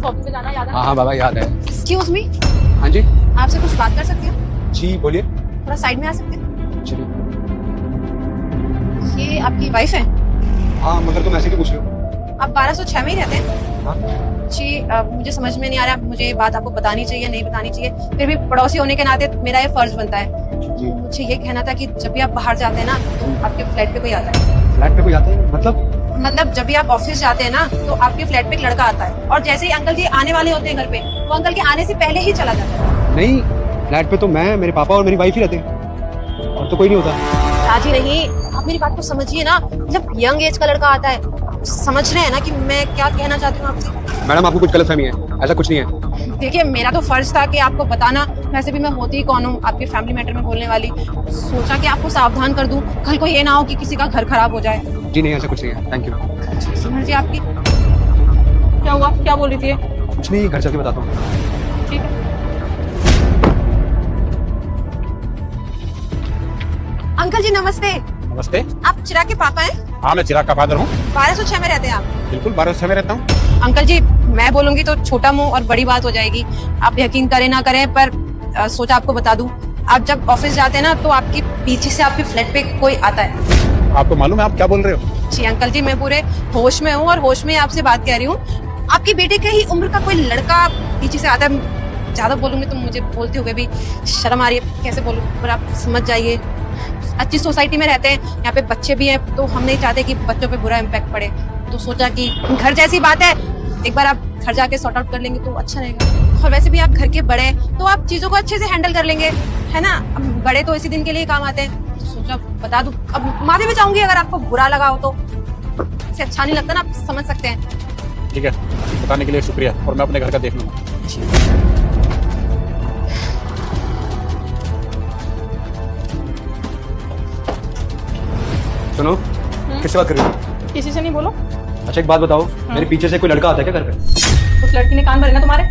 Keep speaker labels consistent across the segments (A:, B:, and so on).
A: Shopping पे जाना याद है?
B: हाँ बाबा याद है।
C: एक्सक्यूज मी,
B: हाँ जी
C: आपसे कुछ बात कर सकती हूँ?
B: जी बोलिए।
C: थोड़ा साइड में आ सकते हैं?
B: चलिए।
C: ये आपकी वाइफ है?
B: हाँ मगर तुम ऐसे क्यों पूछ रहे हो?
C: आप 1206 में ही रहते हैं?
B: हाँ
C: जी, मुझे समझ में नहीं आ रहा, मुझे ये बात आपको बतानी चाहिए नहीं बतानी चाहिए, फिर भी पड़ोसी होने के नाते मेरा ये फर्ज बनता है।
B: जी।
C: मुझे ये कहना था कि जब भी आप बाहर जाते हैं ना तो आपके फ्लैट पे कोई आता है।
B: फ्लैट पे कोई आता है मतलब
C: जब भी आप ऑफिस जाते हैं ना तो आपके फ्लैट पे एक लड़का आता है, और जैसे ही अंकल जी आने वाले होते हैं घर पे, वो अंकल के आने से पहले ही चला जाता है।
B: नहीं, फ्लैट पे तो मैं, मेरे पापा और मेरी वाइफ ही रहते हैं, और तो कोई नहीं होता।
C: राजी नहीं, आप मेरी बात को समझिए ना, जब यंग एज का लड़का आता है, समझ रहे हैं ना कि मैं क्या कहना चाहती हूँ आपसे?
B: मैडम आपको कुछ गलतफहमी है, ऐसा कुछ नहीं है।
C: देखिए, मेरा तो फर्ज था कि आपको बताना, वैसे भी मैं होती ही कौन हूँ आपके फैमिली मैटर में बोलने वाली, सोचा कि आपको सावधान कर दूं, कल को ये ना हो कि किसी का घर खराब हो जाए।
B: जी नहीं, ऐसा कुछ नहीं है, थैंक यू।
C: समझ जी आपकी।
A: क्या हुआ, क्या बोल रही थी ये?
B: कुछ नहीं, घर चल के बताता हूँ।
A: ठीक है।
C: अंकल जी नमस्ते,
D: नमस्ते।
C: आप चिराग के पापा हैं?
D: हाँ मैं चिराग का फादर हूँ।
C: 1206 में रहते हैं आप?
D: बिल्कुल 1206 में रहता हूँ।
C: अंकल जी, मैं बोलूंगी तो छोटा मुंह और बड़ी बात हो जाएगी, आप यकीन करें ना करें, पर सोचा आपको बता दूं, आप जब ऑफिस जाते हैं ना तो आपके पीछे से आपके फ्लैट पे कोई आता है।
D: आपको मालूम है आप क्या बोल रहे हो?
C: जी अंकल जी, मैं पूरे होश में हूँ और होश में आपसे बात कह रही हूँ। आपकी बेटे के ही उम्र का कोई लड़का पीछे से आता है। ज्यादा बोलूंगी तो मुझे बोलते हुए भी शर्म आ रही है, कैसे बोलूं, पर आप समझ जाइए। अच्छी सोसाइटी में रहते हैं, यहाँ पे बच्चे भी हैं, तो हम नहीं चाहते कि बच्चों पे बुरा इम्पैक्ट पड़े, तो सोचा कि घर जैसी बात है, एक बार आप घर जाके सॉर्ट आउट कर लेंगे तो अच्छा रहेगा। और वैसे भी आप घर के बड़े हैं तो आप चीजों को अच्छे से हैंडल कर लेंगे, है ना? अब बड़े तो इसी दिन के लिए काम आते हैं, तो सोचा बता दूं। अब माफी भी चाहूंगी अगर आपको बुरा लगा हो तो, इससे अच्छा नहीं लगता ना, आप समझ सकते हैं।
D: ठीक है, बताने के लिए शुक्रिया, और मैं अपने घर का देख लूंगा।
B: सुनो, किससे बात कर रही हो?
A: किसी से नहीं बोलो।
B: अच्छा एक बात बताओ, मेरे पीछे से कोई लड़का आता है क्या घर पे?
A: उस लड़की ने कान भरे ना तुम्हारे?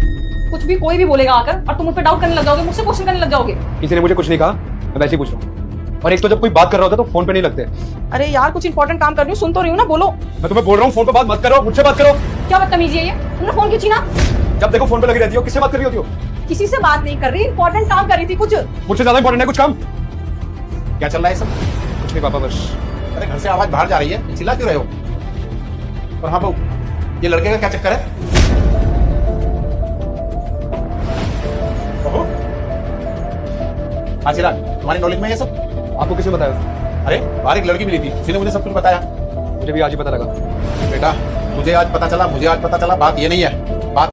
A: कुछ भी कोई भी बोलेगा आकर और तुम उस पर डाउट करने लग जाओगे, मुझसे क्वेश्चन करने लग जाओगे।
B: किसी ने मुझे कुछ नहीं कहा, मैं वैसे ही पूछ रहा हूँ। और एक तो जब कोई बात कर रहा होता है तो फोन पे नहीं लगते।
A: अरे यार, कुछ इंपॉर्टेंट काम कर रही हूँ, सुन तो रही हूँ ना, बोलो।
B: मैं तुम्हें बोल रहा हूँ फोन पे बात मत करो, मुझसे बात करो।
A: क्या बदतमीजी है ये? तुमने फोन क्यों छीना?
B: जब देखो फोन पे लगी रहती हो, किससे बात कर रही होती हो?
A: किसी से बात नहीं कर रही, इंपॉर्टेंट काम कर रही थी कुछ।
B: मुझसे ज्यादा इंपॉर्टेंट है कुछ काम?
D: क्या चल रहा है सब?
B: कुछ नहीं पापा, बस।
D: अरे घर से आवाज बाहर जा रही है, चिल्ला क्यों रहे हो? और हाँ बहू, ये लड़के का क्या चक्कर है? बहू? हाँ चिराग, तुम्हारी नॉलेज में ये सब?
B: आपको किसने बताया?
D: अरे बाहर एक लड़की मिली थी, उसी ने मुझे सब कुछ बताया।
B: मुझे भी आज ही पता लगा।
D: बेटा मुझे आज पता चला, बात ये नहीं है।